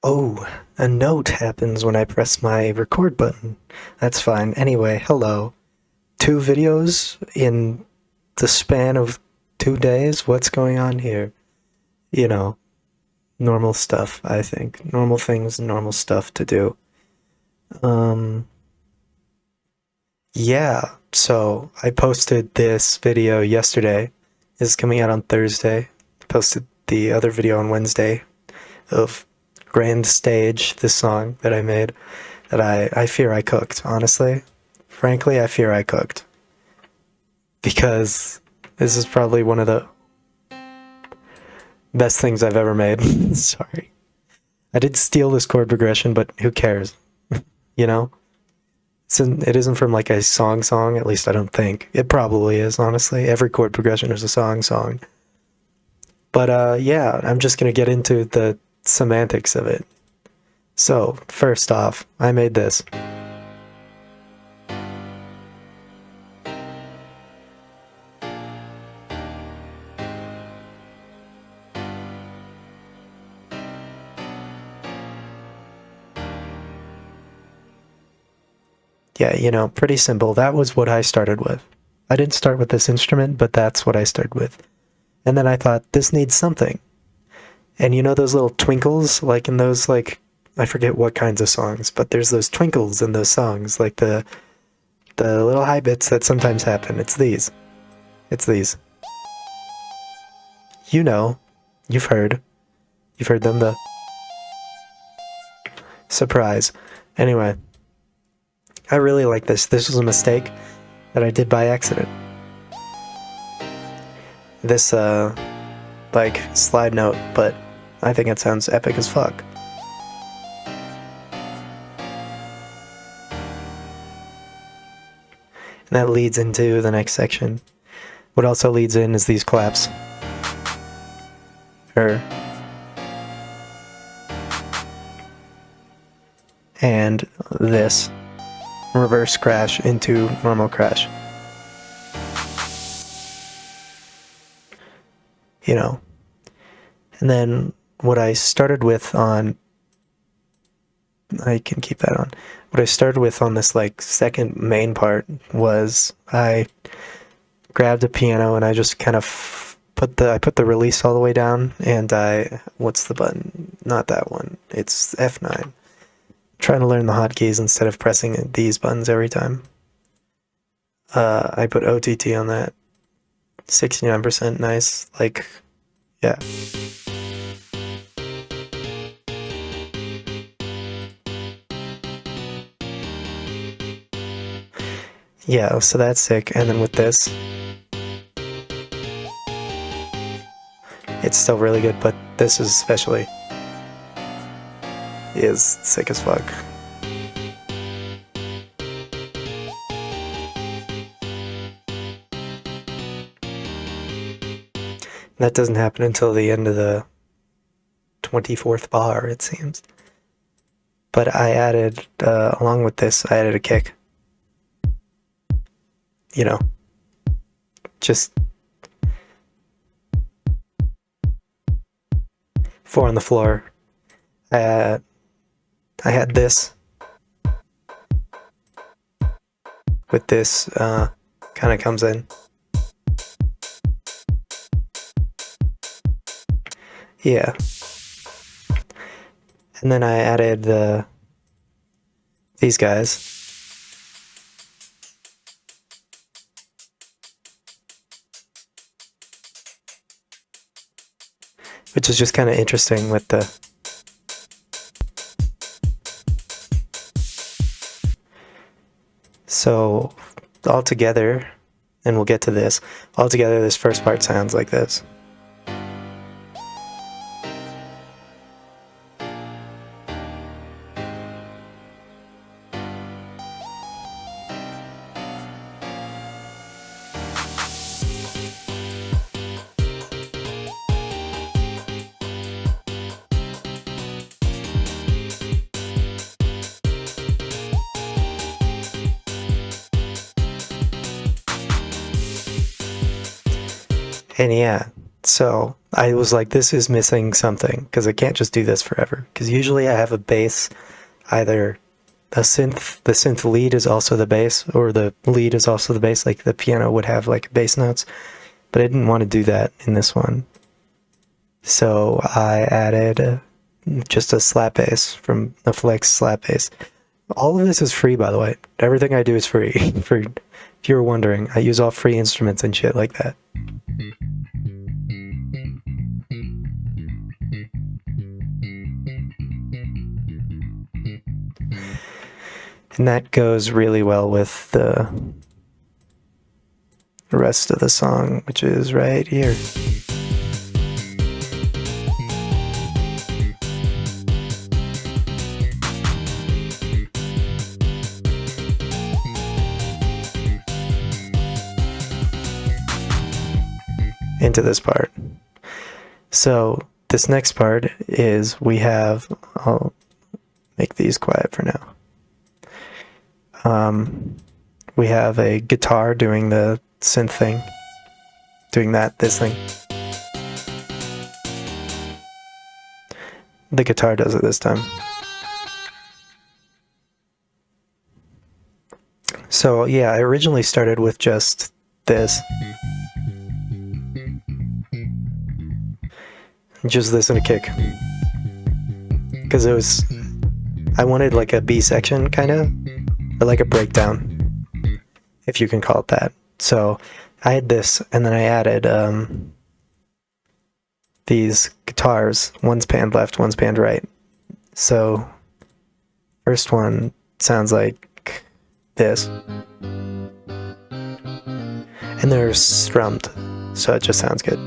Oh, a note happens when I press my record button. That's fine. Anyway, hello. Two videos in the span of 2 days? What's going on here? You know, normal stuff, I think. Normal things, normal stuff to do. Um, yeah, so I posted this video yesterday. It's coming out on Thursday. Posted the other video on Wednesday of Grand Stage, this song that I made. That I fear I cooked, honestly. Frankly, I fear I cooked. Because this is probably one of the best things I've ever made. Sorry. I did steal this chord progression, but who cares? You know? It isn't from like a song, at least I don't think. It probably is, honestly. Every chord progression is a song. But yeah, I'm just gonna get into the semantics of it. So, first off, I made this. Yeah, pretty simple. That was what I started with. I didn't start with this instrument, but that's what I started with. And then I thought, this needs something. And you know those little twinkles, like in those, like, I forget what kinds of songs, but there's those twinkles in those songs, like the little high bits that sometimes happen. It's these. It's these. You know, you've heard. You've heard them, the surprise. Anyway, I really like this. This was a mistake that I did by accident. This, like, slide note, but I think it sounds epic as fuck. And that leads into the next section. What also leads in is these claps. And this reverse crash into normal crash. You know. And then what I started with on, I can keep that on. What I started with on this like second main part was I grabbed a piano and I just kind of put the release all the way down, and what's the button? Not that one. It's F9. Trying to learn the hotkeys instead of pressing these buttons every time. I put OTT on that. 69%, nice. Like, yeah. Yeah, so that's sick. And then with this, it's still really good, but this is especially is sick as fuck. That doesn't happen until the end of the 24th bar, it seems. But I added, along with this, I added a kick. You know, just 4 on the floor. I had this with this, kind of comes in. Yeah. And then I added these guys. Which is just kind of interesting with the... So, all together, and we'll get to this, all together this first part sounds like this. And yeah, So I was like, this is missing something because I can't just do this forever. Because usually I have a bass, either the synth lead is also the bass, or the lead is also the bass. Like the piano would have like bass notes, but I didn't want to do that in this one. So I added just a slap bass from a Flex slap bass. All of this is free, by the way. Everything I do is free. For if you were wondering, I use all free instruments and shit like that. And that goes really well with the rest of the song, which is right here. Into this part. So this next part is I'll make these quiet for now. We have a guitar doing the synth thing, doing this thing. The guitar does it this time. So yeah, I originally started with just this. Just this and a kick. Because I wanted like a B section kind of, or like a breakdown, if you can call it that. So I had this, and then I added these guitars. One's panned left, one's panned right. So first one sounds like this. And they're strummed, so it just sounds good.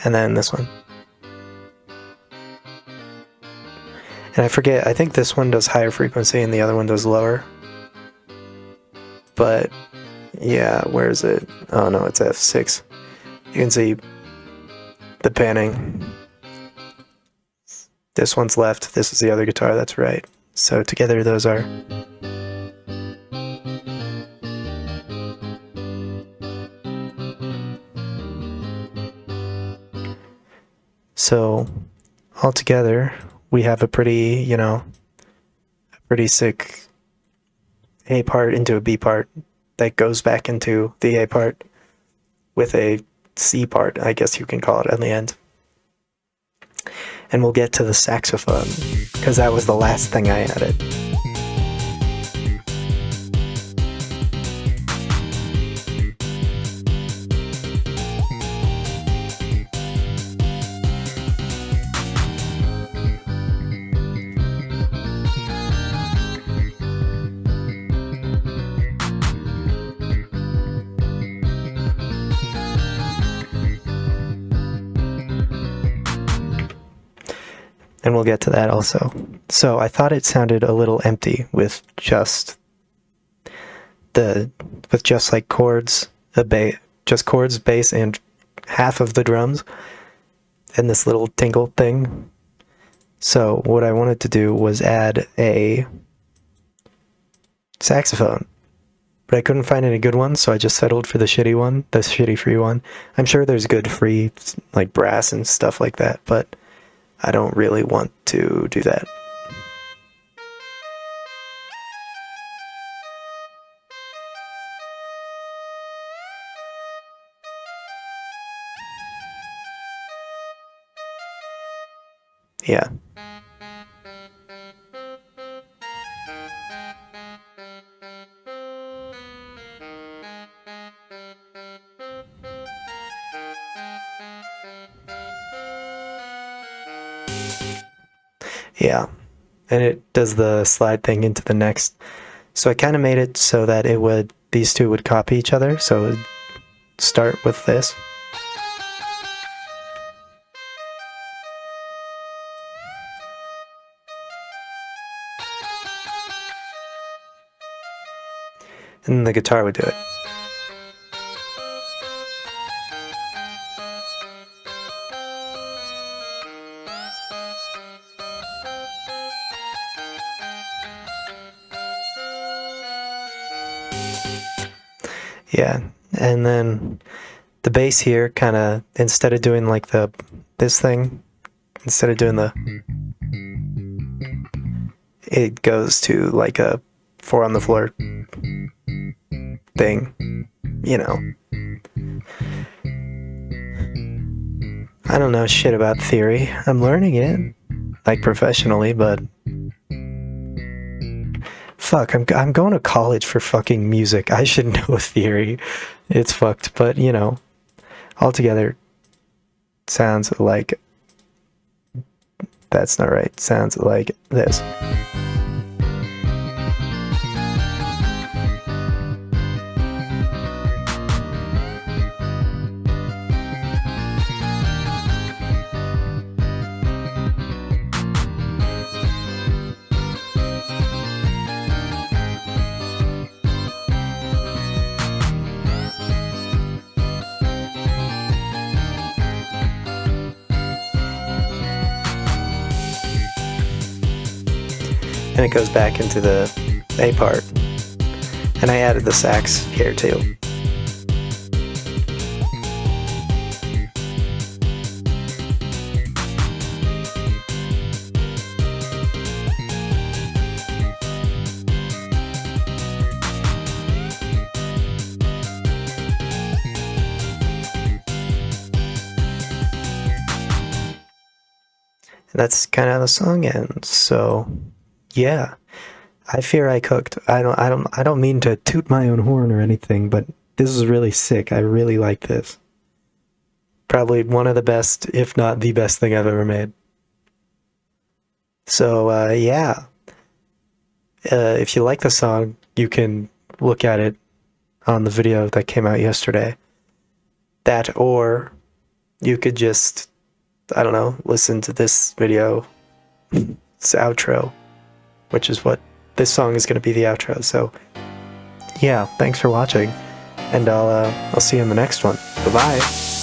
And then this one. And I forget, I think this one does higher frequency and the other one does lower. But yeah, where is it? Oh no, it's F6. You can see the panning. This one's left, this is the other guitar that's right. So together those are. So altogether, we have a pretty sick A part into a B part that goes back into the A part with a C part, I guess you can call it, at the end. And we'll get to the saxophone, because that was the last thing I added. And we'll get to that also. So I thought it sounded a little empty with just like chords, just chords, bass, and half of the drums, and this little tingle thing. So what I wanted to do was add a saxophone, but I couldn't find any good ones, so I just settled for the shitty free one. I'm sure there's good free, like brass and stuff like that, but I don't really want to do that. Yeah. Yeah. And it does the slide thing into the next. So I kind of made it so that these two would copy each other. So it would start with this. And the guitar would do it. Yeah, and then the bass here kind of, instead of doing like this thing, instead of doing it goes to like a 4 on the floor thing, you know. I don't know shit about theory. I'm learning it, like professionally, but fuck, I'm going to college for fucking music. I should know theory. It's fucked, but you know, altogether sounds like, that's not right. Sounds like this. And it goes back into the A part. And I added the sax here too. And that's kind of how the song ends. So yeah, I fear I cooked. I don't mean to toot my own horn or anything, but this is really sick. I really like this. Probably one of the best, if not the best thing I've ever made. So yeah, if you like the song, you can look at it on the video that came out yesterday. That, or you could just, I don't know, listen to this video. It's outro, which is what this song is going to be, the outro. So yeah, thanks for watching, and I'll see you in the next one. Bye-bye.